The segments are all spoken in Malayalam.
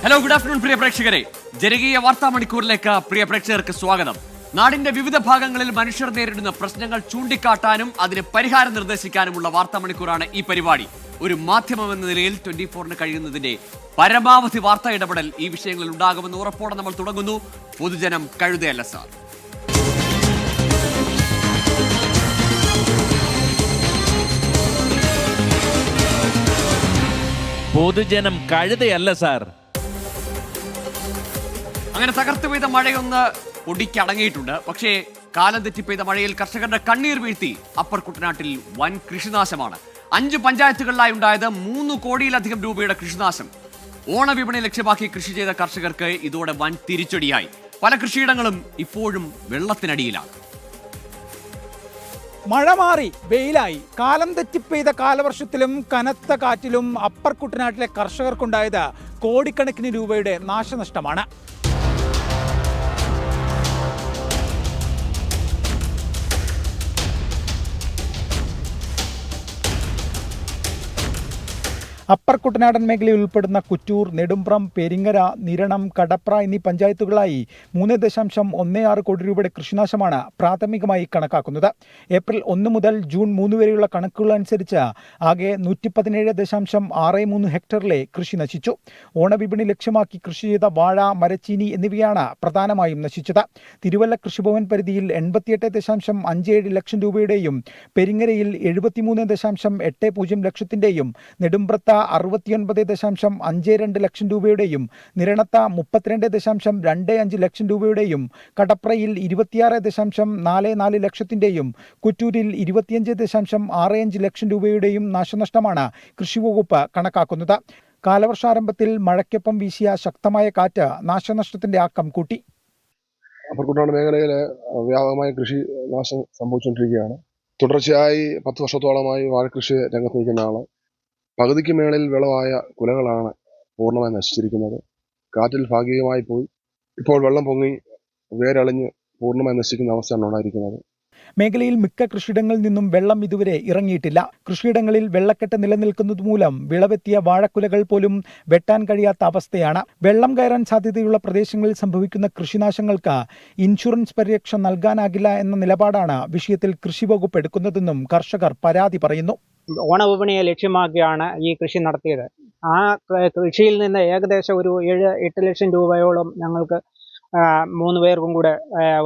ഹലോ, ഗുഡ് ആഫ്റ്റർനൂൺ പ്രിയ പ്രേക്ഷകരെ. ജനകീയ വാർത്താ മണിക്കൂറിലേക്ക് പ്രിയ പ്രേക്ഷകർക്ക് സ്വാഗതം. നാടിന്റെ വിവിധ ഭാഗങ്ങളിൽ മനുഷ്യർ നേരിടുന്ന പ്രശ്നങ്ങൾ ചൂണ്ടിക്കാട്ടാനും അതിന് പരിഹാരം നിർദ്ദേശിക്കാനുമുള്ള വാർത്താ മണിക്കൂറാണ് ഈ പരിപാടി. ഒരു മാധ്യമം എന്ന നിലയിൽ 24-ന് കഴിയുന്നതിന്റെ പരമാവധി വാർത്താ ഇടപെടൽ ഈ വിഷയങ്ങളിൽ ഉണ്ടാകുമെന്ന് ഉറപ്പോടെ നമ്മൾ തുടങ്ങുന്നു. പൊതുജനം കഴുതയല്ല സാർ. പൊതുജനം കഴുതയല്ല സാർ. അങ്ങനെ തകർത്ത് പെയ്ത മഴയൊന്ന് ഒടിക്കടങ്ങിയിട്ടുണ്ട്. പക്ഷേ കാലം തെറ്റി പെയ്ത മഴയിൽ കർഷകരുടെ കണ്ണീർ വീഴ്ത്തി അപ്പർ കുട്ടനാട്ടിൽ വൻ കൃഷിനാശമാണ്. 5 പഞ്ചായത്തുകളിലായി ഉണ്ടായത് 3 കോടിയിലധികം രൂപയുടെ കൃഷിനാശം. ഓണവിപണി ലക്ഷ്യമാക്കി കൃഷി ചെയ്ത കർഷകർക്ക് ഇതോടെ വൻ തിരിച്ചടിയായി. പല കൃഷിയിടങ്ങളും ഇപ്പോഴും വെള്ളത്തിനടിയിലാണ്. മഴ മാറി വെയിലായി. കാലം തെറ്റിപ്പെയ്ത കാലവർഷത്തിലും കനത്ത കാറ്റിലും അപ്പർ കുട്ടനാട്ടിലെ കർഷകർക്കുണ്ടായത് കോടിക്കണക്കിന് രൂപയുടെ നാശനഷ്ടമാണ്. അപ്പർ കുട്ടനാടൻ മേഖലയിൽ ഉൾപ്പെടുന്ന കുറ്റൂർ, നെടുമ്പ്രം, പെരിങ്ങര, നിരണം, കടപ്ര എന്നീ പഞ്ചായത്തുകളായി 3.16 കോടി രൂപയുടെ കൃഷിനാശമാണ് പ്രാഥമികമായി കണക്കാക്കുന്നത്. ഏപ്രിൽ 1 മുതൽ ജൂൺ 3 വരെയുള്ള കണക്കുകൾ അനുസരിച്ച് ആകെ 117.63 ഹെക്ടറിലെ കൃഷി നശിച്ചു. ഓണവിപണി ലക്ഷ്യമാക്കി കൃഷി ചെയ്ത വാഴ, മരച്ചീനി എന്നിവയാണ് പ്രധാനമായും നശിച്ചത്. തിരുവല്ല കൃഷിഭവൻ പരിധിയിൽ 88.57 ലക്ഷം രൂപയുടെയും പെരിങ്ങരയിൽ 73.80 ലക്ഷത്തിന്റെയും, നെടുമ്പ്രത്ത് 69.52 ലക്ഷം രൂപയുടെയും, നിരണത്ത് 32.25 ലക്ഷം രൂപയുടെയും, കടപ്രയിൽ 26.44 ലക്ഷത്തിന്റെയും, കുറ്റൂരിൽ 25.65 ലക്ഷം രൂപയുടെയും നാശനഷ്ടമാണ് കൃഷിവകുപ്പ് കണക്കാക്കുന്നത്. കാലവർഷാരംഭത്തിൽ മഴയ്ക്കൊപ്പം വീശിയ ശക്തമായ കാറ്റ് നാശനഷ്ടത്തിന്റെ ആക്കം കൂട്ടി. അപ്പർ കുട്ടനാട് മേഖലയിൽ വ്യാപകമായ കൃഷി നാശം സംഭവിച്ചുകൊണ്ടിരിക്കുകയാണ്. തുടർച്ചയായി 10 വർഷത്തോളമായി വാഴകൃഷി രംഗത്ത് നിൽക്കുന്ന ആള് പകുതിക്ക് മേളിൽ വിളവായ കുലകളാണ് പൂർണ്ണമായി നശിച്ചിരിക്കുന്നത്. കാറ്റിൽ ഭാഗികമായി പോയി ഇപ്പോൾ വെള്ളം പൊങ്ങി വേരളിഞ്ഞ് പൂർണ്ണമായി നശിക്കുന്ന അവസ്ഥയാണ് ഉണ്ടായിരിക്കുന്നത്. മേഖലയിൽ മിക്ക കൃഷിയിടങ്ങളിൽ നിന്നും വെള്ളം ഇതുവരെ ഇറങ്ങിയിട്ടില്ല. കൃഷിയിടങ്ങളിൽ വെള്ളക്കെട്ട് നിലനിൽക്കുന്നത് മൂലം വിളവെത്തിയ വാഴക്കുലകൾ പോലും വെട്ടാൻ കഴിയാത്ത അവസ്ഥയാണ്. വെള്ളം കയറാൻ സാധ്യതയുള്ള പ്രദേശങ്ങളിൽ സംഭവിക്കുന്ന കൃഷിനാശങ്ങൾക്ക് ഇൻഷുറൻസ് പരിരക്ഷ നൽകാനാകില്ല എന്ന നിലപാടാണ് വിഷയത്തിൽ കൃഷിവകുപ്പ് എടുക്കുന്നതെന്നും കർഷകർ പരാതി പറയുന്നു. ഓണവിപണിയെ ലക്ഷ്യമാക്കിയാണ് ഈ കൃഷി നടത്തിയത്. ആ കൃഷിയിൽ നിന്ന് ഏകദേശം ഒരു 7-8 ലക്ഷം രൂപയോളം ഞങ്ങൾക്ക് 3 പേർക്കും കൂടെ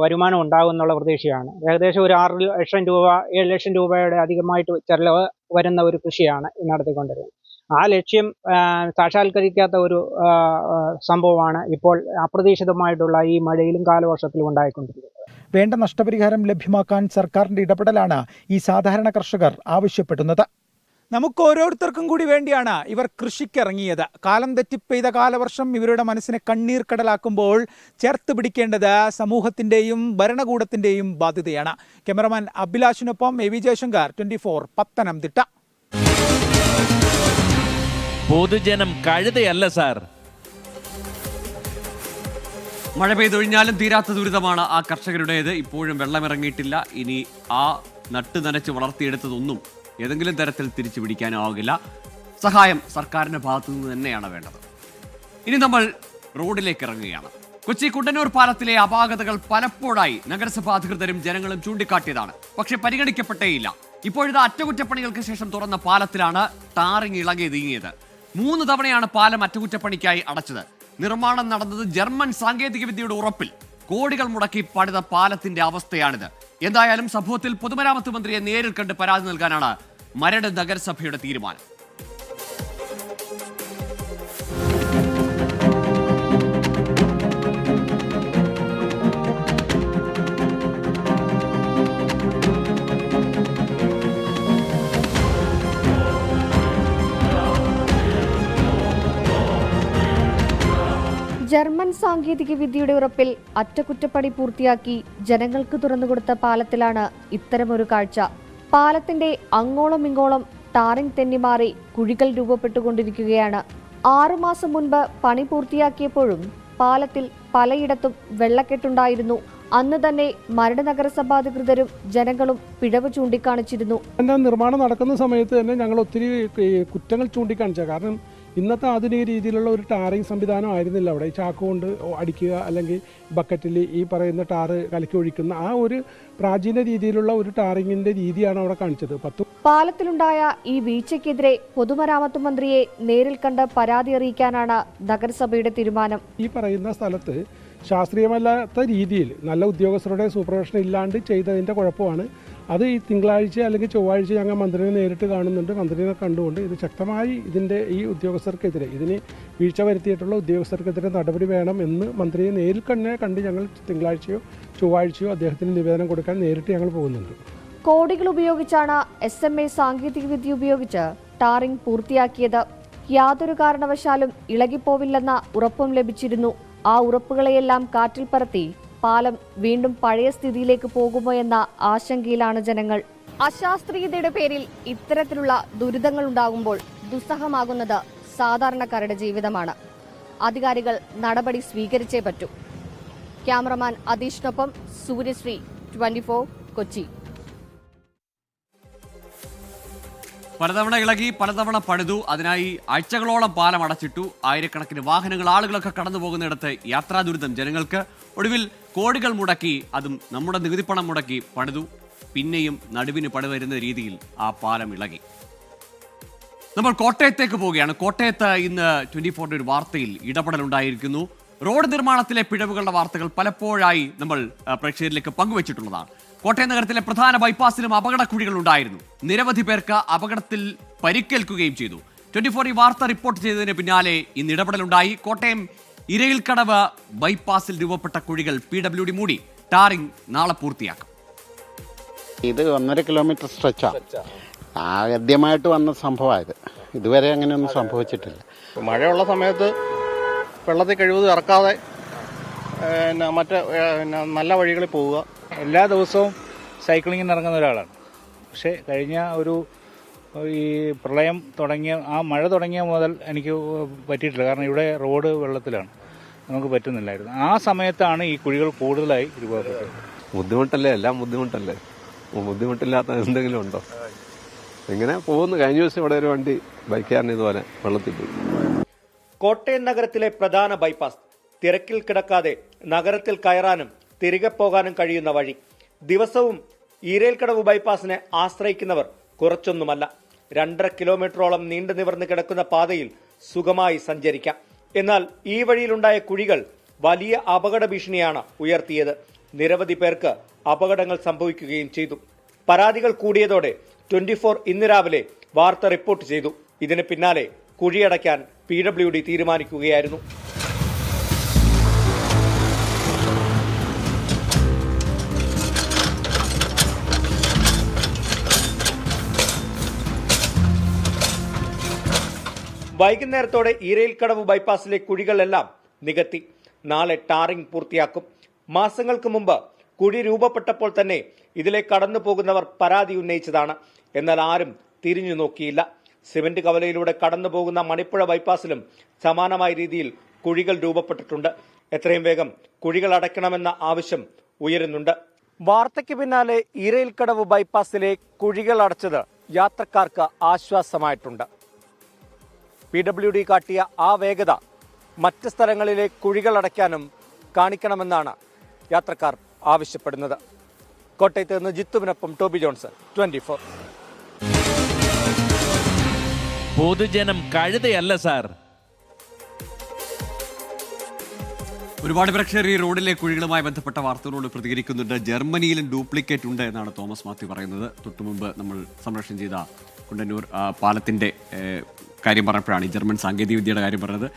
വരുമാനം ഉണ്ടാകുമെന്നുള്ള പ്രതീക്ഷയാണ്. ഏകദേശം ഒരു 6 ലക്ഷം രൂപ 7 ലക്ഷം രൂപയുടെ അധികമായിട്ട് ചെലവ് വരുന്ന ഒരു കൃഷിയാണ് നടത്തിക്കൊണ്ടിരുന്നത്. ആ ലക്ഷ്യം സാക്ഷാത്കരിക്കാത്ത ഒരു സംഭവമാണ് ഇപ്പോൾ അപ്രതീക്ഷിതമായിട്ടുള്ള ഈ മഴയിലും കാലവർഷത്തിലും ഉണ്ടായിക്കൊണ്ടിരിക്കുന്നത്. വേണ്ട നഷ്ടപരിഹാരം ലഭ്യമാക്കാൻ സർക്കാരിന്റെ ഇടപെടലാണ് ഈ സാധാരണ കർഷകർ ആവശ്യപ്പെടുന്നത്. നമുക്ക് ഓരോരുത്തർക്കും കൂടി വേണ്ടിയാണ് ഇവർ കൃഷിക്കിറങ്ങിയത്. കാലം തെറ്റിപ്പെയ്ത കാലവർഷം ഇവരുടെ മനസ്സിനെ കണ്ണീർ കടലാക്കുമ്പോൾ ചേർത്ത് പിടിക്കേണ്ടത് സമൂഹത്തിന്റെയും ഭരണകൂടത്തിന്റെയും ബാധ്യതയാണ്. ക്യാമറമാൻ അഭിലാഷിനൊപ്പം എ വി ജയശങ്കർ, 24 പത്തനംതിട്ട. പൊതുജനം കഴുതയല്ല സാർ. മഴ പെയ്തൊഴിഞ്ഞാലും തീരാത്ത ദുരിതമാണ് ആ കർഷകരുടേത്. ഇപ്പോഴും വെള്ളമിറങ്ങിയിട്ടില്ല. ഇനി ആ നട്ട് നനച്ച് വളർത്തിയെടുത്തതൊന്നും ഏതെങ്കിലും തരത്തിൽ തിരിച്ചു പിടിക്കാനാവില്ല. സഹായം സർക്കാരിന്റെ ഭാഗത്തു നിന്ന് തന്നെയാണ് വേണ്ടത്. ഇനി നമ്മൾ റോഡിലേക്ക് ഇറങ്ങുകയാണ്. കൊച്ചി കുണ്ടന്നൂർ പാലത്തിലെ അപാകതകൾ പലപ്പോഴായി നഗരസഭാ അധികൃതരും ജനങ്ങളും ചൂണ്ടിക്കാട്ടിയതാണ്. പക്ഷെ പരിഗണിക്കപ്പെട്ടേയില്ല. ഇപ്പോഴത്തെ അറ്റകുറ്റപ്പണികൾക്ക് ശേഷം തുറന്ന പാലത്തിലാണ് ടാറിങ് ഇളകി നീങ്ങിയത്. 3 തവണയാണ് പാലം അറ്റകുറ്റപ്പണിക്കായി അടച്ചത്. നിർമ്മാണം നടന്നത് ജർമ്മൻ സാങ്കേതിക വിദ്യയുടെ ഉറപ്പിൽ. കോടികൾ മുടക്കി പണിത പാലത്തിന്റെ അവസ്ഥയാണിത്. എന്തായാലും സംഭവത്തിൽ പൊതുമരാമത്ത് മന്ത്രിയെ നേരിൽ കണ്ട് പരാതി നൽകാനാണ് മരട് നഗരസഭയുടെ തീരുമാനം. ജർമ്മൻ സാങ്കേതിക വിദ്യയുടെ ഉറപ്പിൽ അറ്റകുറ്റപ്പണി പൂർത്തിയാക്കി ജനങ്ങൾക്ക് തുറന്നുകൊടുത്ത പാലത്തിലാണ് ഇത്തരമൊരു കാഴ്ച. പാലത്തിന്റെ അങ്ങോളം ഇങ്ങോളം ടാറിംഗ് തെന്നിമാറി കുഴികൾ രൂപപ്പെട്ടുകൊണ്ടിരിക്കുകയാണ്. 6 മാസം മുൻപ് പണി പൂർത്തിയാക്കിയപ്പോഴും പാലത്തിൽ പലയിടത്തും വെള്ളക്കെട്ടുണ്ടായിരുന്നു. അന്ന് തന്നെ മരട് നഗരസഭാ അധികൃതരും ജനങ്ങളും പിഴവ് ചൂണ്ടിക്കാണിച്ചിരുന്നു. നിർമ്മാണം നടക്കുന്ന സമയത്ത് തന്നെ ഞങ്ങൾ ഒത്തിരി കുറ്റങ്ങൾ ചൂണ്ടിക്കാണിച്ച കാരണം ഇന്നത്തെ ആധുനിക രീതിയിലുള്ള ഒരു ടാറിങ് സംവിധാനം ആയിരുന്നില്ല അവിടെ. ഈ ചാക്ക് കൊണ്ട് അടിക്കുക, അല്ലെങ്കിൽ ബക്കറ്റിൽ ഈ പറയുന്ന ടാറ് കലക്കി ഒഴിക്കുന്ന ആ ഒരു പ്രാചീന രീതിയിലുള്ള ഒരു ടാറിങ്ങിൻ്റെ രീതിയാണ് അവിടെ കാണിച്ചത്. പാലത്തിലുണ്ടായ ഈ വീഴ്ചയ്ക്കെതിരെ പൊതുമരാമത്ത് മന്ത്രിയെ നേരിൽ കണ്ട് പരാതി അറിയിക്കാനാണ് നഗരസഭയുടെ തീരുമാനം. ഈ പറയുന്ന സ്ഥലത്ത് ശാസ്ത്രീയമല്ലാത്ത രീതിയിൽ നല്ല ഉദ്യോഗസ്ഥരുടെ സൂപ്പർവിഷൻ ഇല്ലാണ്ട് ചെയ്തതിൻ്റെ കുഴപ്പമാണ്. അത് ഈ തിങ്കളാഴ്ച അല്ലെങ്കിൽ ചൊവ്വാഴ്ച ഞങ്ങൾ മന്ത്രിനെ നേരിട്ട് കാണുന്നുണ്ട്. മന്ത്രിനെ കണ്ടുകൊണ്ട് ഇത് ശക്തമായി ഈ ഉദ്യോഗസ്ഥർക്കെതിരെ, ഇതിന് വീഴ്ച വരുത്തിയിട്ടുള്ള ഉദ്യോഗസ്ഥർക്കെതിരെ നടപടി വേണം എന്ന് മന്ത്രിയെ നേരിൽ കണ്ട് ഞങ്ങൾ തിങ്കളാഴ്ചയോ ചൊവ്വാഴ്ചയോ അദ്ദേഹത്തിന് നിവേദനം കൊടുക്കാൻ നേരിട്ട് ഞങ്ങൾ പോകുന്നുണ്ട്. കോടികൾ ഉപയോഗിച്ചാണ് SMA സാങ്കേതികവിദ്യ ഉപയോഗിച്ച് ടാറിംഗ് പൂർത്തിയാക്കിയത്. യാതൊരു കാരണവശാലും ഇളകിപ്പോവില്ലെന്ന ഉറപ്പും ലഭിച്ചിരുന്നു. ആ ഉറപ്പുകളെയെല്ലാം കാറ്റിൽ പറത്തി പാലം വീണ്ടും പഴയ സ്ഥിതിയിലേക്ക് പോകുമോ എന്ന ആശങ്കയിലാണ് ജനങ്ങൾ. അശാസ്ത്രീയതയുടെ പേരിൽ ഇത്തരത്തിലുള്ള ദുരിതങ്ങൾ ഉണ്ടാകുമ്പോൾ ദുസ്സഹമാകുന്നത് സാധാരണക്കാരുടെ ജീവിതമാണ്. അധികാരികൾ നടപടി സ്വീകരിച്ചേ പറ്റൂ. ക്യാമറമാൻ അതീഷിനൊപ്പം സൂര്യശ്രീ, 24 കൊച്ചി. പലതവണ ഇളകി, പലതവണ പണിതു. അതിനായി ആഴ്ചകളോളം പാലം അടച്ചിട്ടു. ആയിരക്കണക്കിന് വാഹനങ്ങൾ, ആളുകളൊക്കെ കടന്നു പോകുന്നിടത്ത് യാത്രാ ദുരിതം ജനങ്ങൾക്ക്. ഒടുവിൽ കോടികൾ മുടക്കി, അതും നമ്മുടെ നികുതിപ്പണം മുടക്കി പണിതു. പിന്നെയും നടുവിന് പണിവരുന്ന രീതിയിൽ ആ പാലം ഇളകി. നമ്മൾ കോട്ടയത്തേക്ക് പോവുകയാണ്. കോട്ടയത്ത് ഇന്ന് 24 ഒരു വാർത്തയിൽ ഇടപെടലുണ്ടായിരിക്കുന്നു. റോഡ് നിർമ്മാണത്തിലെ പിഴവുകളുടെ വാർത്തകൾ പലപ്പോഴായി നമ്മൾ പ്രേക്ഷകരിലേക്ക് പങ്കുവച്ചിട്ടുള്ളതാണ്. കോട്ടയം നഗരത്തിലെ പ്രധാന ബൈപ്പാസിലും അപകടക്കുഴികൾ ഉണ്ടായിരുന്നു. നിരവധി പേർക്ക് അപകടത്തിൽ പരിക്കേൽക്കുകയും ചെയ്തു. 24 ഈ വാർത്ത റിപ്പോർട്ട് ചെയ്തതിന് പിന്നാലെ ഇന്ന് ഇടപെടലുണ്ടായി. കോട്ടയം ഇരയിൽക്കടവ് ബൈപ്പാസിൽ രൂപപ്പെട്ട കുഴികൾ PWD മൂടി. ടാറിംഗ് നാളെ പൂർത്തിയാക്കും. ഇത് 1.5 കിലോമീറ്റർ സ്ട്രെച്ചാണ്. ആദ്യമായിട്ട് വന്ന സംഭവമായത്. ഇതുവരെ അങ്ങനെയൊന്നും സംഭവിച്ചിട്ടില്ല. മഴയുള്ള സമയത്ത് വെള്ളത്തിൽ കഴിവതും ഇറക്കാതെ മറ്റേ നല്ല വഴികളിൽ പോവുക. എല്ലാ ദിവസവും സൈക്ലിങ്ങിന് ഇറങ്ങുന്ന ഒരാളാണ്. പക്ഷേ കഴിഞ്ഞ ഈ പ്രളയം തുടങ്ങിയ മഴ തുടങ്ങിയ മുതൽ എനിക്ക് പറ്റിയിട്ടില്ല. കാരണം ഇവിടെ റോഡ് വെള്ളത്തിലാണ്, നമുക്ക് പറ്റുന്നില്ലായിരുന്നു. ആ സമയത്താണ് ഈ കുഴികൾ കൂടുതലായി രൂപപ്പെട്ടത്. ബുദ്ധിമുട്ടല്ലേ, എല്ലാം ബുദ്ധിമുട്ടല്ലേ. ബുദ്ധിമുട്ടില്ലാത്ത എന്തെങ്കിലും ഉണ്ടോ? ഇങ്ങനെ പോകുന്നു. കഴിഞ്ഞ ദിവസം ഇവിടെ ഒരു വണ്ടി ബൈക്കാരന് ഇതുപോലെ വെള്ളത്തിൽ പോയി. കോട്ടയം നഗരത്തിലെ പ്രധാന ബൈപ്പാസ് തിരക്കിൽ കിടക്കാതെ നഗരത്തിൽ കയറാനും തിരികെ പോകാനും കഴിയുന്ന വഴി. ദിവസവും ഈരേൽക്കടവ് ബൈപ്പാസിനെ ആശ്രയിക്കുന്നവർ കുറച്ചൊന്നുമല്ല. 2.5 കിലോമീറ്ററോളം നീണ്ടു നിവർന്ന് കിടക്കുന്ന പാതയിൽ സുഖമായി സഞ്ചരിക്കാം. എന്നാൽ ഈ വഴിയിലുണ്ടായ കുഴികൾ വലിയ അപകട ഭീഷണിയാണ് ഉയർത്തിയത്. നിരവധി പേർക്ക് അപകടങ്ങൾ സംഭവിക്കുകയും ചെയ്തു. പരാതികൾ കൂടിയതോടെ 24 ഇന്ന് രാവിലെ വാർത്ത റിപ്പോർട്ട് ചെയ്തു. ഇതിന് പിന്നാലെ കുഴിയടയ്ക്കാൻ PWD തീരുമാനിക്കുകയായിരുന്നു. വൈകുന്നേരത്തോടെ ഈരയിൽക്കടവ് ബൈപ്പാസിലെ കുഴികളെല്ലാം നികത്തി. നാളെ ടാറിംഗ് പൂർത്തിയാക്കും. മാസങ്ങൾക്ക് മുമ്പ് കുഴി രൂപപ്പെട്ടപ്പോൾ തന്നെ ഇതിലെ കടന്നു പോകുന്നവർ പരാതി ഉന്നയിച്ചതാണ്. എന്നാൽ ആരും തിരിഞ്ഞു നോക്കിയില്ല. സിമന്റ് കവലയിലൂടെ കടന്നു പോകുന്ന മണിപ്പുഴ ബൈപ്പാസിലും സമാനമായ രീതിയിൽ കുഴികൾ രൂപപ്പെട്ടിട്ടുണ്ട്. എത്രയും വേഗം കുഴികൾ അടയ്ക്കണമെന്ന ആവശ്യം ഉയരുന്നുണ്ട്. വാർത്തയ്ക്ക് പിന്നാലെ ഈരയിൽക്കടവ് ബൈപ്പാസിലെ കുഴികൾ അടച്ചത് യാത്രക്കാർക്ക് ആശ്വാസമായിട്ടുണ്ട്. PWD കാട്ടിയ ആ വേഗത മറ്റ് സ്ഥലങ്ങളിലെ കുഴികൾ അടയ്ക്കാനും കാണിക്കണമെന്നാണ് യാത്രക്കാർ ആവശ്യപ്പെടുന്നത്. കോട്ടയത്ത് നിന്ന് ജിത്തുവിനൊപ്പം ടോബി ജോൺസൺ, 24. പൊതുജനം കഴുതയല്ല സാർ. ഒരുപാട് പ്രേക്ഷകർ ഈ റോഡിലെ കുഴികളുമായി ബന്ധപ്പെട്ട വാർത്തകളോട് പ്രതികരിക്കുന്നുണ്ട്. ജർമ്മനിയിലും ഡ്യൂപ്ലിക്കേറ്റ് ഉണ്ട് എന്നാണ് തോമസ് മാത്യു പറയുന്നത്. തൊട്ടുമുമ്പ് നമ്മൾ സംരക്ഷണം ചെയ്ത കുണ്ടന്നൂർ പാലത്തിന്റെ കാര്യം പറഞ്ഞപ്പോഴാണ് ഈ ജർമ്മൻ സാങ്കേതികവിദ്യയുടെ കാര്യം പറഞ്ഞത്.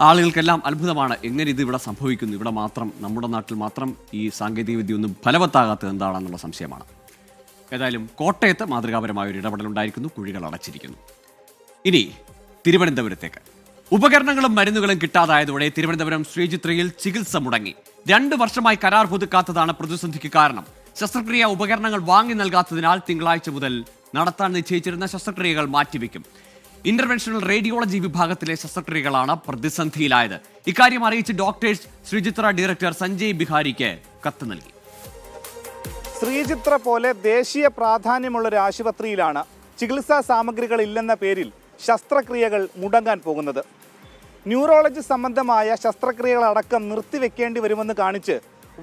ആളുകൾക്കെല്ലാം അത്ഭുതമാണ്, എങ്ങനെ ഇത് ഇവിടെ സംഭവിക്കുന്നു, ഇവിടെ മാത്രം, നമ്മുടെ നാട്ടിൽ മാത്രം ഈ സാങ്കേതികവിദ്യ ഒന്നും ഫലവത്താകാത്തത് എന്താണെന്നുള്ള സംശയമാണ്. ഏതായാലും കോട്ടയത്ത് മാതൃകാപരമായ ഒരു ഇടപെടലുണ്ടായിരിക്കുന്നു. കുഴികൾ അടച്ചിരിക്കുന്നു. ഇനി തിരുവനന്തപുരത്തേക്ക്. ഉപകരണങ്ങളും മരുന്നുകളും കിട്ടാതായതോടെ തിരുവനന്തപുരം ശ്രീചിത്രയിൽ ചികിത്സ മുടങ്ങി. 2 വർഷമായി കരാർ പുതുക്കാത്തതാണ് പ്രതിസന്ധിക്ക് കാരണം. ശസ്ത്രക്രിയ ഉപകരണങ്ങൾ വാങ്ങി നൽകാത്തതിനാൽ തിങ്കളാഴ്ച മുതൽ നടത്താൻ നിശ്ചയിച്ചിരുന്ന ശസ്ത്രക്രിയകൾ മാറ്റിവെക്കും. ഇന്റർവെൻഷണൽ റേഡിയോളജി വിഭാഗത്തിലെ ശസ്ത്രക്രിയകളാണ് പ്രതിസന്ധിയിലായത്. ഇക്കാര്യം അറിയിച്ച് ഡോക്ടേഴ്സ് ശ്രീചിത്ര ഡയറക്ടർ സഞ്ജയ് ബിഹാരിക്ക് കത്ത് നൽകി. ശ്രീചിത്ര പോലെ ദേശീയ പ്രാധാന്യമുള്ള ഒരു ആശുപത്രിയിലാണ് ചികിത്സാ സാമഗ്രികൾ ഇല്ലെന്ന പേരിൽ ശസ്ത്രക്രിയകൾ മുടങ്ങാൻ പോകുന്നത്. ന്യൂറോളജി സംബന്ധമായ ശസ്ത്രക്രിയകളടക്കം നിർത്തിവെക്കേണ്ടി വരുമെന്ന് കാണിച്ച്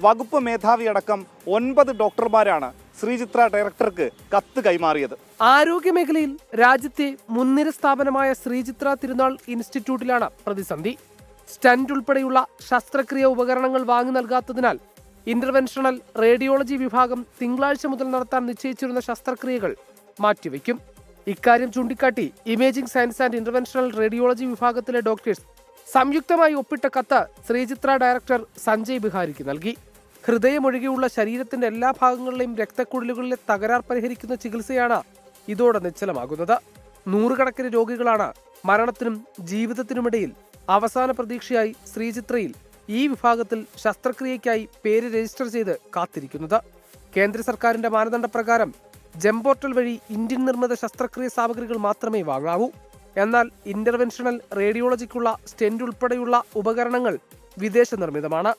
വകുപ്പ് മേധാവിയടക്കം 9 ഡോക്ടർമാരാണ് ശ്രീചിത്ര ഡയറക്ടർക്ക് കത്ത് കൈമാറിയത്. ആരോഗ്യമേഖലയിൽ രാജ്യത്തെ മുൻനിര സ്ഥാപനമായ ശ്രീചിത്ര തിരുനാൾ ഇൻസ്റ്റിറ്റ്യൂട്ടിലാണ് പ്രതിസന്ധി. സ്റ്റന്റ് ഉൾപ്പെടെയുള്ള ശസ്ത്രക്രിയ ഉപകരണങ്ങൾ വാങ്ങി നൽകാത്തതിനാൽ ഇന്റർവെൻഷണൽ റേഡിയോളജി വിഭാഗം തിങ്കളാഴ്ച മുതൽ നടത്താൻ നിശ്ചയിച്ചിരുന്ന ശസ്ത്രക്രിയകൾ മാറ്റിവെക്കും. ഇക്കാര്യം ചൂണ്ടിക്കാട്ടി imaging science and interventional radiology വിഭാഗത്തിലെ ഡോക്ടേഴ്സ് സംയുക്തമായി ഒപ്പിട്ട കത്ത് ശ്രീചിത്ര ഡയറക്ടർ സഞ്ജയ് ബിഹാരിക്ക് നൽകി. ഹൃദയമൊഴികെയുള്ള ശരീരത്തിന്റെ എല്ലാ ഭാഗങ്ങളിലെയും രക്തക്കുഴലുകളിലെ തകരാർ പരിഹരിക്കുന്ന ചികിത്സയാണ് ഇതോടെ നിശ്ചലമാകുന്നത്. നൂറുകണക്കിന് രോഗികളാണ് മരണത്തിനും ജീവിതത്തിനുമിടയിൽ അവസാന പ്രതീക്ഷയായി ശ്രീചിത്രയിൽ ഈ വിഭാഗത്തിൽ ശസ്ത്രക്രിയയ്ക്കായി പേര് രജിസ്റ്റർ ചെയ്ത് കാത്തിരിക്കുന്നത്. കേന്ദ്ര സർക്കാരിന്റെ മാനദണ്ഡപ്രകാരം ജംപോർട്ടൽ വഴി ഇന്ത്യൻ നിർമ്മിത ശസ്ത്രക്രിയ സാമഗ്രികൾ മാത്രമേ വാങ്ങാവൂ. എന്നാൽ ഇന്റർവെൻഷണൽ റേഡിയോളജിക്കുള്ള സ്റ്റെന്റ് ഉൾപ്പെടെയുള്ള ഉപകരണങ്ങൾ വിദേശ നിർമ്മിതമാണ്.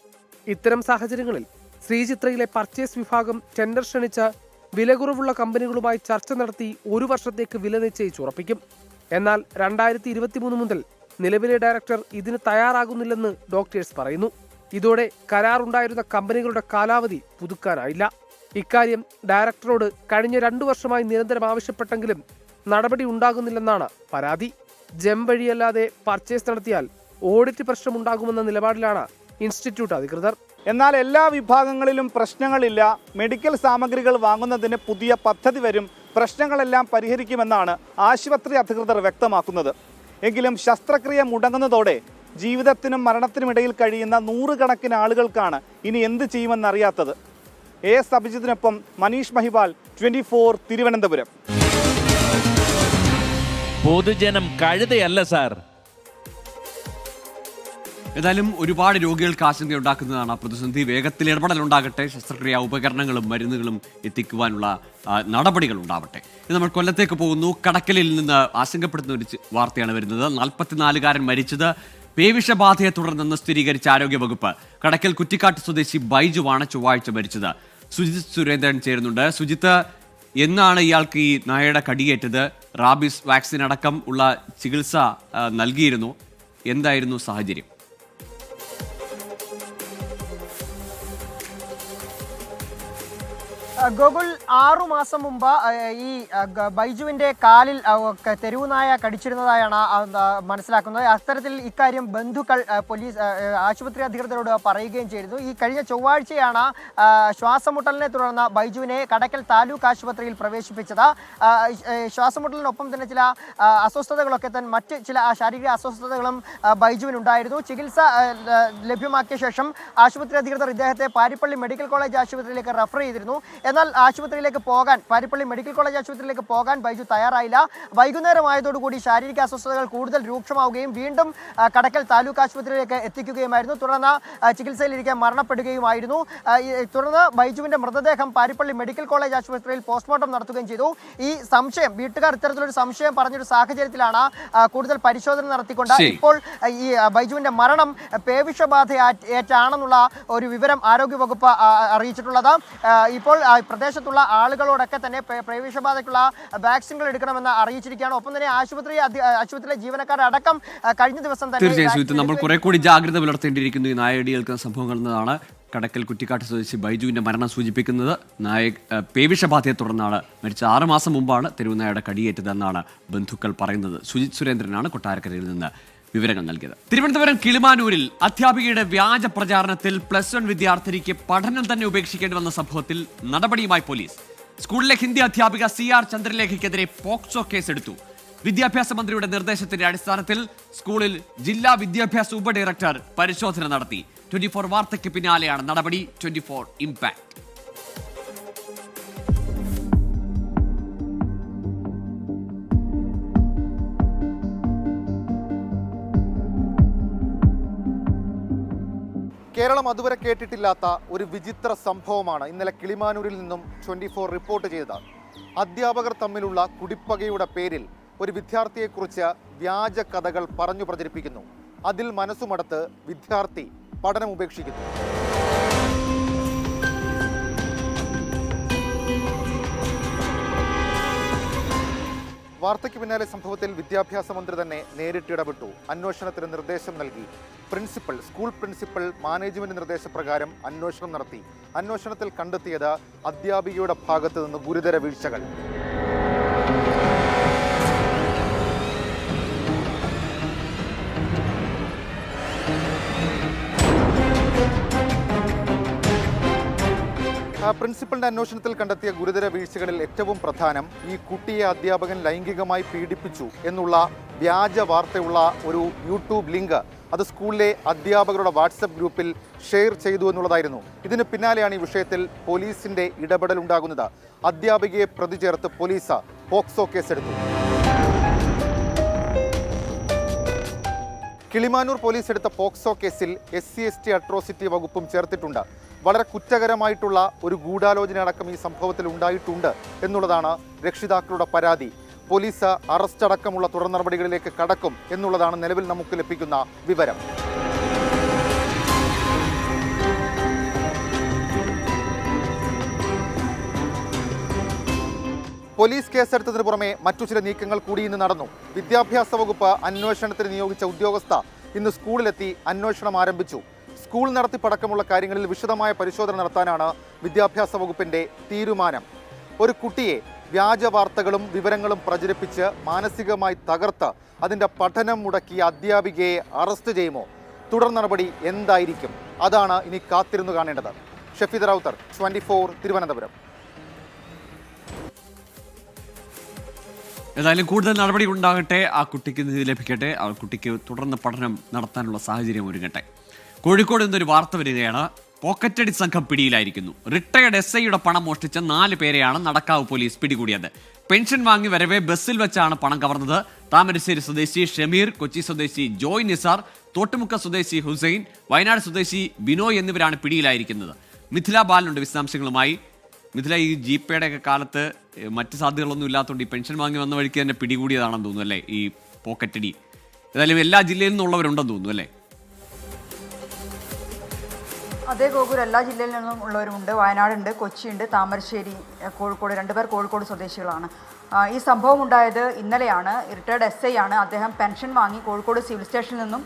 ഇത്തരം സാഹചര്യങ്ങളിൽ ശ്രീചിത്രയിലെ പർച്ചേസ് വിഭാഗം ടെൻഡർ ക്ഷണിച്ച് വില കുറവുള്ള കമ്പനികളുമായി ചർച്ച നടത്തി 1 വർഷത്തേക്ക് വില നിശ്ചയിച്ചുറപ്പിക്കും. എന്നാൽ 2023 മുതൽ നിലവിലെ ഡയറക്ടർ ഇതിന് തയ്യാറാകുന്നില്ലെന്ന് ഡോക്ടേഴ്സ് പറയുന്നു. ഇതോടെ കരാറുണ്ടായിരുന്ന കമ്പനികളുടെ കാലാവധി പുതുക്കാനായില്ല. ഇക്കാര്യം ഡയറക്ടറോട് കഴിഞ്ഞ 2 വർഷമായി നിരന്തരം ആവശ്യപ്പെട്ടെങ്കിലും നടപടി ഉണ്ടാകുന്നില്ലെന്നാണ് പരാതി. ജെം വഴിയല്ലാതെ പർച്ചേസ് നടത്തിയാൽ ഓഡിറ്റ് പ്രശ്നമുണ്ടാകുമെന്ന നിലപാടിലാണ് ഇൻസ്റ്റിറ്റ്യൂട്ട് അധികൃതർ. എന്നാൽ എല്ലാ വിഭാഗങ്ങളിലും പ്രശ്നങ്ങളില്ല. മെഡിക്കൽ സാമഗ്രികൾ വാങ്ങുന്നതിന് പുതിയ പദ്ധതി വരും. പ്രശ്നങ്ങളെല്ലാം പരിഹരിക്കുമെന്നാണ് ആശുപത്രി അധികൃതർ വ്യക്തമാക്കുന്നത്. എങ്കിലും ശസ്ത്രക്രിയ മുടങ്ങുന്നതോടെ ജീവിതത്തിനും മരണത്തിനുമിടയിൽ കഴിയുന്ന 100 കണക്കിന് ആളുകൾക്കാണ് ഇനി എന്ത് ചെയ്യുമെന്നറിയാത്തത്. AS അഭിജിത്തിനൊപ്പം മനീഷ് മഹിപാൽ, 24 തിരുവനന്തപുരം. പൊതുജനം കഴുതയല്ല സാർ. ഏതായാലും ഒരുപാട് രോഗികൾക്ക് ആശങ്കയുണ്ടാക്കുന്നതാണ് പ്രതിസന്ധി. വേഗത്തിൽ ഇടപെടലുണ്ടാകട്ടെ, ശസ്ത്രക്രിയ ഉപകരണങ്ങളും മരുന്നുകളും എത്തിക്കുവാനുള്ള നടപടികൾ ഉണ്ടാവട്ടെ. ഇത് നമ്മൾ കൊല്ലത്തേക്ക് പോകുന്നു. കടക്കലിൽ നിന്ന് ആശങ്കപ്പെടുത്തുന്ന ഒരു വാർത്തയാണ് വരുന്നത്. 44-കാരൻ മരിച്ചത് പേവിഷബാധയെ തുടർന്നെന്ന് സ്ഥിരീകരിച്ച ആരോഗ്യവകുപ്പ്. കടക്കൽ കുറ്റിക്കാട്ട് സ്വദേശി ബൈജുവാണ് ചൊവ്വാഴ്ച മരിച്ചത്. സുജിത് സുരേന്ദ്രൻ ചേരുന്നുണ്ട്. സുജിത്ത്, എന്നാണ് ഇയാൾക്ക് ഈ നായയുടെ കടിയേറ്റത്? റാബീസ് വാക്സിൻ അടക്കം ഉള്ള ചികിത്സ നൽകിയിരുന്നു. എന്തായിരുന്നു സാഹചര്യം? ഗോകുൽ, 6 മാസം മുമ്പ് ഈ ബൈജുവിന്റെ കാലിൽ തെരുവുനായ കടിച്ചിരുന്നതായാണ് മനസ്സിലാക്കുന്നത്. അത്തരത്തിൽ ഇക്കാര്യം ബന്ധുക്കൾ പോലീസ് ആശുപത്രി അധികൃതരോട് പറയുകയും ചെയ്തിരുന്നു. ഈ കഴിഞ്ഞ ചൊവ്വാഴ്ചയാണ് ശ്വാസമുട്ടലിനെ തുടർന്ന് ബൈജുവിനെ കടക്കൽ താലൂക്ക് ആശുപത്രിയിൽ പ്രവേശിപ്പിച്ചത്. ശ്വാസമുട്ടലിനൊപ്പം തന്നെ ചില അസ്വസ്ഥതകളൊക്കെ തന്നെ മറ്റ് ചില ശാരീരിക അസ്വസ്ഥതകളും ബൈജുവിനുണ്ടായിരുന്നു. ചികിത്സ ലഭ്യമാക്കിയ ശേഷം ആശുപത്രി അധികൃതർ ഇദ്ദേഹത്തെ പാരിപ്പള്ളി മെഡിക്കൽ കോളേജ് ആശുപത്രിയിലേക്ക് റെഫർ ചെയ്തിരുന്നു. എന്നാൽ ആശുപത്രിയിലേക്ക് പോകാൻ, പാരിപ്പള്ളി മെഡിക്കൽ കോളേജ് ആശുപത്രിയിലേക്ക് പോകാൻ ബൈജു തയ്യാറായില്ല. വൈകുന്നേരമായതോടുകൂടി ശാരീരിക അസ്വസ്ഥതകൾ കൂടുതൽ രൂക്ഷമാവുകയും വീണ്ടും കടക്കൽ താലൂക്ക് ആശുപത്രിയിലേക്ക് എത്തിക്കുകയുമായിരുന്നു. തുടർന്ന് ചികിത്സയിലിരിക്കാൻ മരണപ്പെടുകയുമായിരുന്നു. തുടർന്ന് ബൈജുവിന്റെ മൃതദേഹം പാരിപ്പള്ളി മെഡിക്കൽ കോളേജ് ആശുപത്രിയിൽ പോസ്റ്റ്മോർട്ടം നടത്തുകയും ചെയ്തു. ഈ സംശയം, വീട്ടുകാർ ഇത്തരത്തിലൊരു സംശയം പറഞ്ഞൊരു സാഹചര്യത്തിലാണ് കൂടുതൽ പരിശോധന നടത്തിക്കൊണ്ട് ഇപ്പോൾ ഈ ബൈജുവിന്റെ മരണം പേവിഷബാധ ഏറ്റാണെന്നുള്ള ഒരു വിവരം ആരോഗ്യവകുപ്പ് അറിയിച്ചിട്ടുള്ളത്. ഇപ്പോൾ പ്രദേശത്തുള്ള ആളുകളോടൊക്കെ തന്നെ പേവിഷബാധയ്ക്കുള്ള വാക്സിനുകൾ എടുക്കണമെന്ന് അറിയിച്ചിരിക്കുകയാണ്. ഒപ്പം തന്നെ ആശുപത്രിയിലെ ജീവനക്കാരടക്കം കഴിഞ്ഞ ദിവസം തന്നെ തീർച്ചയായും നമ്മൾ കുറെ കൂടി ജാഗ്രത പുലർത്തേണ്ടിയിരിക്കുന്നു. ഈ നായടിയേൽക്കുന്ന സംഭവങ്ങളിൽ നിന്നാണ് കടക്കൽ കുറ്റിക്കാട്ട് സ്വദേശി ബൈജുവിന്റെ മരണം സൂചിപ്പിക്കുന്നത്. പേവിഷബാധയെ തുടർന്നാണ് മരിച്ച. 6 മാസം മുമ്പാണ് തെരുവുനായയുടെ കടിയേറ്റതെന്നാണ് ബന്ധുക്കൾ പറയുന്നത്. സുജിത് സുരേന്ദ്രനാണ് കൊട്ടാരക്കരയിൽ നിന്ന് വിവരങ്ങൾ നൽകിയത്. തിരുവനന്തപുരം കിളിമാനൂരിൽ അധ്യാപികയുടെ വ്യാജ പ്രചാരണത്തിൽ +1 വിദ്യാർത്ഥിനിക്ക് പഠനം തന്നെ ഉപേക്ഷിക്കേണ്ടി വന്ന സംഭവത്തിൽ നടപടിയുമായി പോലീസ്. സ്കൂളിലെ ഹിന്ദി അധ്യാപിക CR ചന്ദ്രലേഖയ്ക്കെതിരെ പോക്സോ കേസെടുത്തു. വിദ്യാഭ്യാസ മന്ത്രിയുടെ നിർദ്ദേശത്തിന്റെ അടിസ്ഥാനത്തിൽ സ്കൂളിൽ ജില്ലാ വിദ്യാഭ്യാസ ഉപഡയറക്ടർ പരിശോധന നടത്തി. 24 വാർത്തയ്ക്ക് പിന്നാലെയാണ് നടപടി. 24 ഇംപാക്ട്. കേരളം അതുവരെ കേട്ടിട്ടില്ലാത്ത ഒരു വിചിത്ര സംഭവമാണ് ഇന്നലെ കിളിമാനൂരിൽ നിന്നും 24 റിപ്പോർട്ട് ചെയ്തത്. അധ്യാപകർ തമ്മിലുള്ള കുടിപ്പകയുടെ പേരിൽ ഒരു വിദ്യാർത്ഥിയെക്കുറിച്ച് വ്യാജ കഥകൾ പറഞ്ഞു പ്രചരിപ്പിക്കുന്നു. അതിൽ മനസ്സുമടുത്ത് വിദ്യാർത്ഥി പഠനം ഉപേക്ഷിക്കുന്നു. വാർത്തയ്ക്ക് പിന്നാലെ സംഭവത്തിൽ വിദ്യാഭ്യാസ മന്ത്രി തന്നെ നേരിട്ട് ഇടപെട്ടു. അന്വേഷണത്തിന് നിർദ്ദേശം നൽകി. സ്കൂൾ പ്രിൻസിപ്പൽ മാനേജ്മെന്റ് നിർദ്ദേശപ്രകാരം അന്വേഷണം നടത്തി. അന്വേഷണത്തിൽ കണ്ടെത്തിയത് അധ്യാപികയുടെ ഭാഗത്തു നിന്ന് ഗുരുതര വീഴ്ചകൾ. പ്രിൻസിപ്പലിന്റെ അന്വേഷണത്തിൽ കണ്ടെത്തിയ ഗുരുതര വീഴ്ചകളിൽ ഏറ്റവും പ്രധാനം ഈ കുട്ടിയെ അധ്യാപകൻ ലൈംഗികമായി പീഡിപ്പിച്ചു എന്നുള്ള വ്യാജ വാർത്തയുള്ള ഒരു യൂട്യൂബ് ലിങ്ക് അത് സ്കൂളിലെ അധ്യാപകരുടെ വാട്സപ്പ് ഗ്രൂപ്പിൽ ഷെയർ ചെയ്തു എന്നുള്ളതായിരുന്നു. ഇതിന് പിന്നാലെയാണ് ഈ വിഷയത്തിൽ പോലീസിന്റെ ഇടപെടൽ ഉണ്ടാകുന്നത്. അധ്യാപികയെ പ്രതി ചേർത്ത് പോലീസ് പോക്സോ കേസെടുത്തു. കിളിമാനൂർ പോലീസ് എടുത്ത പോക്സോ കേസിൽ SC/ST അട്രോസിറ്റി വകുപ്പും ചേർത്തിട്ടുണ്ട്. വളരെ കുറ്റകരമായിട്ടുള്ള ഒരു ഗൂഢാലോചന അടക്കം ഈ സംഭവത്തിൽ ഉണ്ടായിട്ടുണ്ട് എന്നുള്ളതാണ് രക്ഷിതാക്കളുടെ പരാതി. പോലീസ് അറസ്റ്റ് അടക്കമുള്ള തുടർ നടപടികളിലേക്ക് കടക്കും എന്നുള്ളതാണ് നിലവിൽ നമുക്ക് ലഭിക്കുന്ന വിവരം. പോലീസ് കേസെടുത്തതിന് പുറമെ മറ്റു ചില നീക്കങ്ങൾ കൂടി ഇന്ന് നടന്നു. വിദ്യാഭ്യാസ വകുപ്പ് അന്വേഷണത്തിന് നിയോഗിച്ച ഉദ്യോഗസ്ഥ ഇന്ന് സ്കൂളിലെത്തി അന്വേഷണം ആരംഭിച്ചു. സ്കൂൾ നടത്തിപ്പടക്കമുള്ള കാര്യങ്ങളിൽ വിശദമായ പരിശോധന നടത്താനാണ് വിദ്യാഭ്യാസ വകുപ്പിന്റെ തീരുമാനം. ഒരു കുട്ടിയെ വ്യാജ വാർത്തകളും വിവരങ്ങളും പ്രചരിപ്പിച്ച് മാനസികമായി തകർത്ത് അതിൻ്റെ പഠനം മുടക്കിയ അധ്യാപികയെ അറസ്റ്റ് ചെയ്യുമോ? തുടർ നടപടി എന്തായിരിക്കും? അതാണ് ഇനി കാത്തിരുന്നു കാണേണ്ടത്. ഷഫീദ് റൗത്തർ, 24 തിരുവനന്തപുരം. ഏതായാലും കൂടുതൽ നടപടി ഉണ്ടാകട്ടെ, ആ കുട്ടിക്ക് നീതി ലഭിക്കട്ടെ, ആ കുട്ടിക്ക് തുടർന്ന് പഠനം നടത്താനുള്ള സാഹചര്യം ഒരുങ്ങട്ടെ. കോഴിക്കോട് നിന്നൊരു വാർത്ത വരികയാണ്. പോക്കറ്റടി സംഘം പിടിയിലായിരിക്കുന്നു. റിട്ടയർഡ് SIയുടെ പണം മോഷ്ടിച്ച 4 പേരെയാണ് നടക്കാവ് പോലീസ് പിടികൂടിയത്. പെൻഷൻ വാങ്ങി വരവെ ബസ്സിൽ വെച്ചാണ് പണം കവർന്നത്. താമരശ്ശേരി സ്വദേശി ഷമീർ, കൊച്ചി സ്വദേശി ജോയ് നിസാർ, തോട്ടുമുക്ക സ്വദേശി ഹുസൈൻ, വയനാട് സ്വദേശി ബിനോയ് എന്നിവരാണ് പിടിയിലായിരിക്കുന്നത്. മിഥില ബാലനുണ്ട് വിശദാംശങ്ങളുമായി. മിഥില, ഈ ജിപേയുടെ ഒക്കെ കാലത്ത് മറ്റ് സാധ്യതകളൊന്നും ഇല്ലാത്തതുകൊണ്ട് ഈ പെൻഷൻ വാങ്ങി വന്ന വഴിക്ക് തന്നെ പിടികൂടിയതാണെന്ന് തോന്നുന്നു അല്ലേ ഈ പോക്കറ്റടി? ഏതായാലും എല്ലാ ജില്ലയിൽ നിന്നുള്ളവരുണ്ടെന്ന് തോന്നുന്നു അല്ലേ? അതേ ഗോകുൽ, എല്ലാ ജില്ലയിൽ നിന്നും ഉള്ളവരുമുണ്ട്. വയനാടുണ്ട്, കൊച്ചിയുണ്ട്, താമരശ്ശേരി, കോഴിക്കോട്. 2 പേർ കോഴിക്കോട് സ്വദേശികളാണ്. ഈ സംഭവം ഉണ്ടായത് ഇന്നലെയാണ്. റിട്ടയർഡ് SI ആണ്. അദ്ദേഹം പെൻഷൻ വാങ്ങി കോഴിക്കോട് സിവിൽ സ്റ്റേഷനിൽ നിന്നും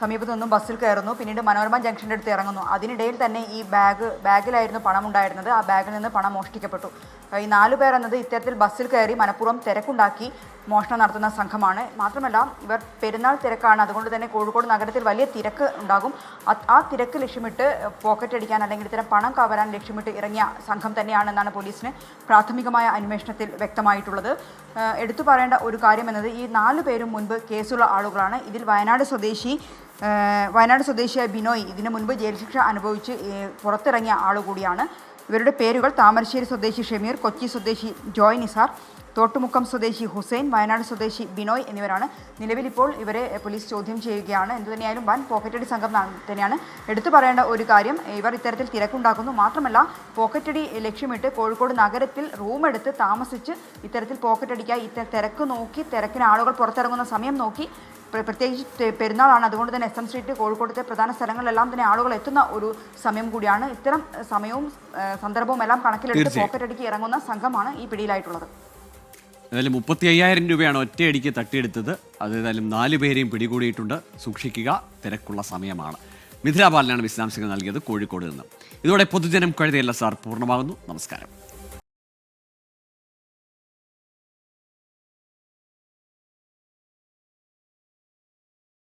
സമീപത്തു നിന്നും ബസ്സിൽ കയറുന്നു. പിന്നീട് മനോരമ ജംഗ്ഷൻ്റെ അടുത്ത് ഇറങ്ങുന്നു. അതിനിടയിൽ തന്നെ ഈ ബാഗിലായിരുന്നു പണം ഉണ്ടായിരുന്നത്. ആ ബാഗിൽ നിന്ന് പണം മോഷ്ടിക്കപ്പെട്ടു. ഈ 4 പേർ എന്നത് ഇത്തരത്തിൽ ബസ്സിൽ കയറി മനഃപൂർവ്വം തിരക്കുണ്ടാക്കി മോഷണം നടത്തുന്ന സംഘമാണ്. മാത്രമല്ല, ഇവർ പെരുന്നാൾ തിരക്കാണ്. അതുകൊണ്ട് തന്നെ കോഴിക്കോട് നഗരത്തിൽ വലിയ തിരക്ക് ഉണ്ടാകും. ആ തിരക്ക് ലക്ഷ്യമിട്ട് പോക്കറ്റ് അടിക്കാൻ അല്ലെങ്കിൽ ഇത്തരം പണം കവരാൻ ലക്ഷ്യമിട്ട് ഇറങ്ങിയ സംഘം തന്നെയാണെന്നാണ് പോലീസിന് പ്രാഥമികമായ അന്വേഷണത്തിൽ വ്യക്തമായിട്ടുള്ളത്. എടുത്തു പറയേണ്ട ഒരു കാര്യം എന്നത് ഈ 4 പേരും മുൻപ് കേസുള്ള ആളുകളാണ്. ഇതിൽ വയനാട് സ്വദേശിയായ ബിനോയ് ഇതിനു മുൻപ് ജയിൽ ശിക്ഷ അനുഭവിച്ച് പുറത്തിറങ്ങിയ ആളുകൂടിയാണ്. ഇവരുടെ പേരുകൾ താമരശ്ശേരി സ്വദേശി ഷമീർ, കൊച്ചി സ്വദേശി ജോയ് നിസാർ, തോട്ടുമുക്കം സ്വദേശി ഹുസൈൻ, വയനാട് സ്വദേശി ബിനോയ് എന്നിവരാണ്. നിലവിലിപ്പോൾ ഇവരെ പോലീസ് ചോദ്യം ചെയ്യുകയാണ്. എന്തുതന്നെയായാലും വൻ പോക്കറ്റടി സംഘം തന്നെയാണ്. എടുത്തു പറയേണ്ട ഒരു കാര്യം, ഇവർ ഇത്തരത്തിൽ തിരക്കുണ്ടാക്കുന്നു. മാത്രമല്ല, പോക്കറ്റടി ലക്ഷ്യമിട്ട് കോഴിക്കോട് നഗരത്തിൽ റൂമെടുത്ത് താമസിച്ച് ഇത്തരത്തിൽ പോക്കറ്റടിക്കായി തിരക്കിന് ആളുകൾ പുറത്തിറങ്ങുന്ന സമയം നോക്കി, പ്രത്യേകിച്ച് പെരുന്നാളാണ്, അതുകൊണ്ട് തന്നെ SM സ്ട്രീറ്റ്, കോഴിക്കോടത്തെ പ്രധാന സ്ഥലങ്ങളിലെല്ലാം തന്നെ ആളുകൾ എത്തുന്ന ഒരു സമയം കൂടിയാണ്. ഇത്തരം സമയവും സന്ദർഭവും എല്ലാം കണക്കിലെടുത്ത് പോക്കറ്റടിക്ക് ഇറങ്ങുന്ന സംഘമാണ് ഈ പിടിയിലായിട്ടുള്ളത്. ഏതായാലും 35,000 രൂപയാണ് ഒറ്റയടിക്ക് തട്ടിയെടുത്തത്. അത് ഏതായാലും 4 പേരെയും പിടികൂടിയിട്ടുണ്ട്. സൂക്ഷിക്കുക, തിരക്കുള്ള സമയമാണ്. മിഥില ബാലനാണ് വിശദാംശങ്ങൾ നൽകിയത് കോഴിക്കോട് നിന്ന്. ഇതോടെ പൊതുജനം കഴുതയല്ല സാർ പൂർണ്ണമാകുന്നു. നമസ്കാരം.